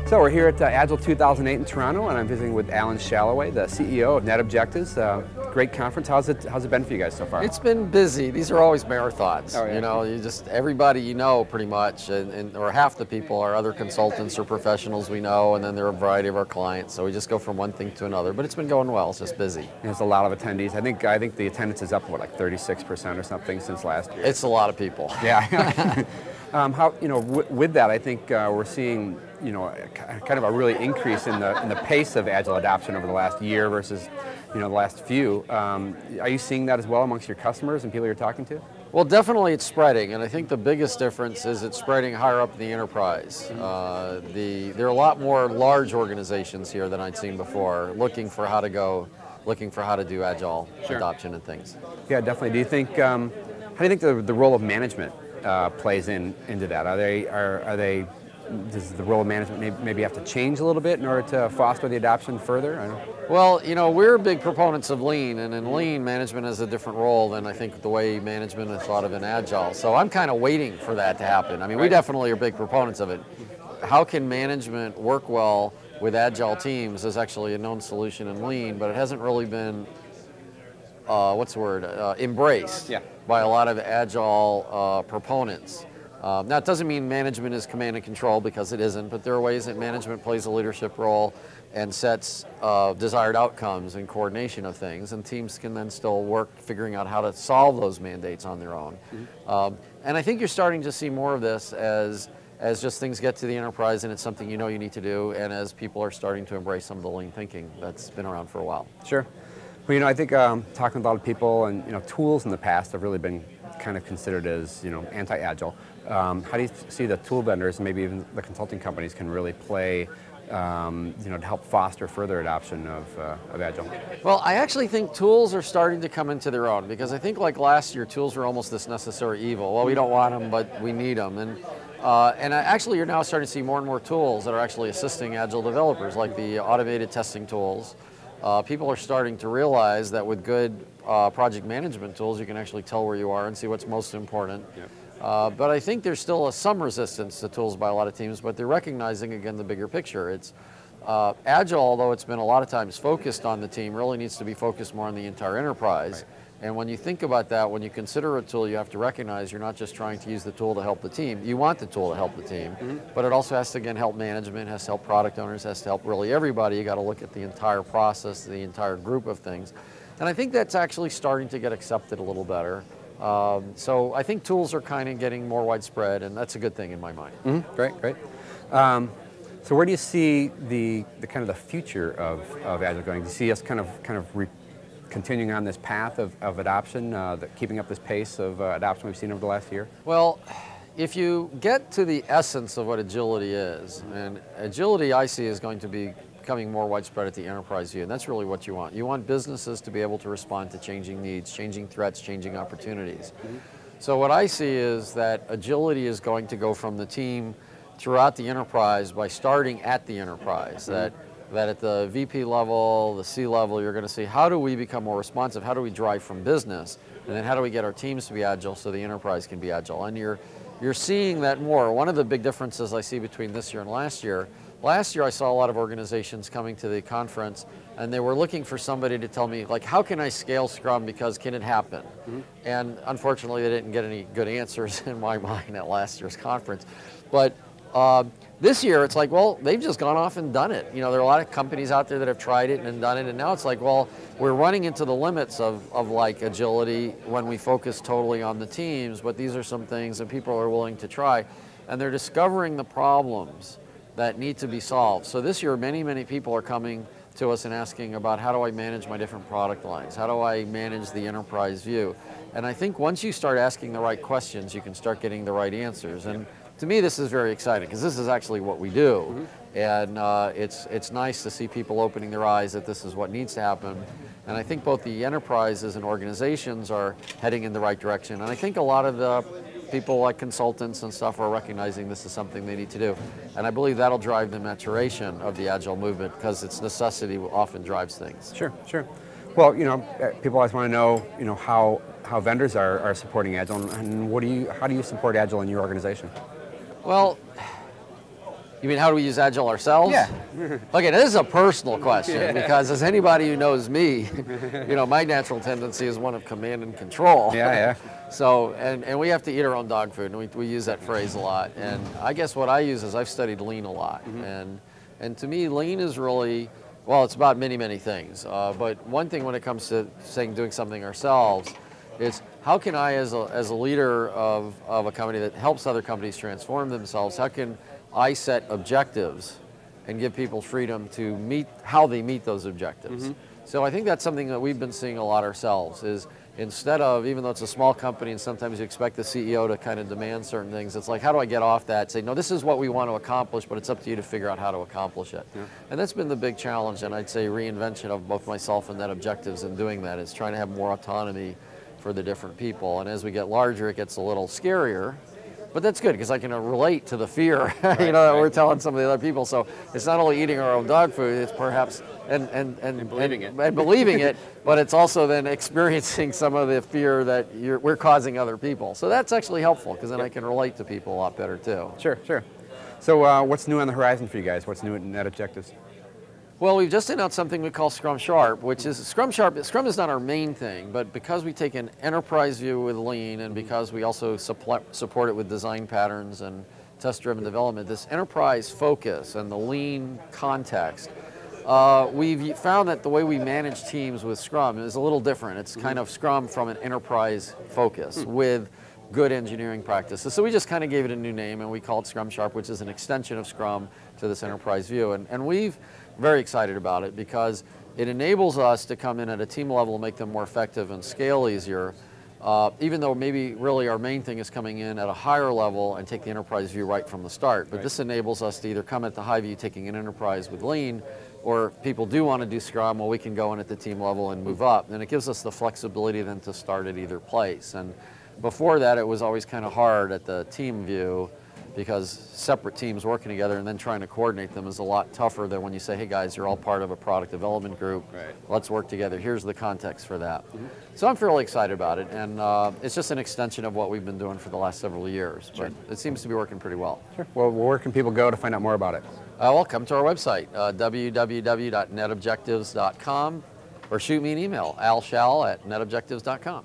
So we're here at Agile 2008 in Toronto, and I'm visiting with Alan Shalloway, the CEO of Net Objectives. Great conference. How's it been for you guys so far? It's been busy. These are always marathons. Oh, yeah. You know, everybody you know pretty much, or half the people are other consultants or professionals we know, and then there are a variety of our clients. So we just go from one thing to another. But it's been going well. It's just busy. There's a lot of attendees. I think the attendance is up, what, like 36% or something since last year. It's a lot of people. Yeah. With that, I think we're seeing, kind of a really increase in the pace of Agile adoption over the last year versus, the last few. Are you seeing that as well amongst your customers and people you're talking to? Well, definitely it's spreading, and I think the biggest difference is it's spreading higher up in the enterprise. There are a lot more large organizations here than I'd seen before, looking for how to do Agile adoption and things. Yeah, definitely. Do you think? How do you think the role of management plays into that? Does the role of management maybe have to change a little bit in order to foster the adoption further? I don't know. Well, we're big proponents of lean, and in lean, management has a different role than I think the way management is thought of in Agile. So I'm kind of waiting for that to happen. I mean, we definitely are big proponents of it. How can management work well with Agile teams is actually a known solution in lean, but it hasn't really been, embraced by a lot of Agile proponents. Now, it doesn't mean management is command and control, because it isn't, but there are ways that management plays a leadership role and sets desired outcomes and coordination of things, and teams can then still work figuring out how to solve those mandates on their own. And I think you're starting to see more of this as just things get to the enterprise and it's something you need to do, and as people are starting to embrace some of the lean thinking that's been around for a while. Sure. Well, I think talking with a lot of people, and tools in the past have really been kind of considered as anti-Agile. How do you see the tool vendors and maybe even the consulting companies can really play to help foster further adoption of Agile? Well, I actually think tools are starting to come into their own, because I think like last year, tools were almost this necessary evil. Well, we don't want them, but we need them. And actually you're now starting to see more and more tools that are actually assisting Agile developers, like the automated testing tools. People are starting to realize that with good project management tools, you can actually tell where you are and see what's most important. Yep. But I think there's still some resistance to tools by a lot of teams, but they're recognizing, again, the bigger picture. It's Agile, although it's been a lot of times focused on the team, really needs to be focused more on the entire enterprise. Right. And when you think about that, when you consider a tool, you have to recognize you're not just trying to use the tool to help the team. You want the tool to help the team, but it also has to, again, help management, has to help product owners, has to help really everybody. You got to look at the entire process, the entire group of things. And I think that's actually starting to get accepted a little better. So I think tools are kind of getting more widespread, and that's a good thing in my mind. Great. So where do you see the kind of the future of Agile going? Do you see us kind of continuing on this path of adoption, keeping up this pace of adoption we've seen over the last year? Well, if you get to the essence of what agility is, and agility I see is going to be becoming more widespread at the enterprise view, and that's really what you want. You want businesses to be able to respond to changing needs, changing threats, changing opportunities. So what I see is that agility is going to go from the team throughout the enterprise by starting at the enterprise. That at the VP level, the C level, you're going to see how do we become more responsive, how do we drive from business, and then how do we get our teams to be agile so the enterprise can be agile. And you're seeing that more. One of the big differences I see between this year and last year I saw a lot of organizations coming to the conference, and they were looking for somebody to tell me, like, how can I scale Scrum, because can it happen? And unfortunately they didn't get any good answers in my mind at last year's conference. But this year, it's like, well, they've just gone off and done it. There are a lot of companies out there that have tried it and done it, and now it's like, well, we're running into the limits of like agility when we focus totally on the teams, but these are some things that people are willing to try, and they're discovering the problems that need to be solved. So this year, many people are coming to us and asking about, how do I manage my different product lines? How do I manage the enterprise view? And I think once you start asking the right questions, you can start getting the right answers. And to me, this is very exciting, because this is actually what we do. And it's nice to see people opening their eyes that this is what needs to happen. And I think both the enterprises and organizations are heading in the right direction. And I think a lot of the people like consultants and stuff are recognizing this is something they need to do. And I believe that'll drive the maturation of the Agile movement, because its necessity often drives things. Sure. Well, people always want to know, how vendors are supporting Agile, and how do you support Agile in your organization? Well, You mean how do we use Agile ourselves? Yeah. Okay, this is a personal question because as anybody who knows me, my natural tendency is one of command and control. Yeah. So, and we have to eat our own dog food, and we use that phrase a lot. And I guess what I use is I've studied lean a lot. And to me, lean is really, well, it's about many, many things. But one thing when it comes to doing something ourselves, is how can I, as a leader of a company that helps other companies transform themselves, how can I set objectives and give people freedom to meet how they meet those objectives? So I think that's something that we've been seeing a lot ourselves is instead of, even though it's a small company and sometimes you expect the CEO to kind of demand certain things, it's like, how do I get off that? Say, no, this is what we want to accomplish, but it's up to you to figure out how to accomplish it. And that's been the big challenge, and I'd say reinvention of both myself and Net Objectives in doing that is trying to have more autonomy for the different people. And as we get larger, it gets a little scarier. But that's good because I can relate to the fear, that we're telling some of the other people. So it's not only eating our own dog food; it's perhaps and believing it, and believing it. But it's also then experiencing some of the fear that we're causing other people. So that's actually helpful because then I can relate to people a lot better too. Sure. So what's new on the horizon for you guys? What's new at Net Objectives? Well, we've just announced something we call Scrum Sharp, which is Scrum is not our main thing, but because we take an enterprise view with Lean and because we also support it with design patterns and test-driven development, this enterprise focus and the Lean context, we've found that the way we manage teams with Scrum is a little different. It's kind of Scrum from an enterprise focus with good engineering practices. So we just kind of gave it a new name and we call it Scrum Sharp, which is an extension of Scrum to this enterprise view. And we've very excited about it because it enables us to come in at a team level and make them more effective and scale easier, even though maybe really our main thing is coming in at a higher level and take the enterprise view right from the start. But this enables us to either come at the high view taking an enterprise with Lean, or if people do want to do Scrum, well, we can go in at the team level and move up. And it gives us the flexibility then to start at either place. And before that, it was always kind of hard at the team view because separate teams working together and then trying to coordinate them is a lot tougher than when you say, hey guys, you're all part of a product development group. Let's work together. Here's the context for that. So I'm fairly excited about it, and it's just an extension of what we've been doing for the last several years, but it seems to be working pretty well. Well, where can people go to find out more about it? Well, come to our website, www.netobjectives.com, or shoot me an email, alshall@netobjectives.com.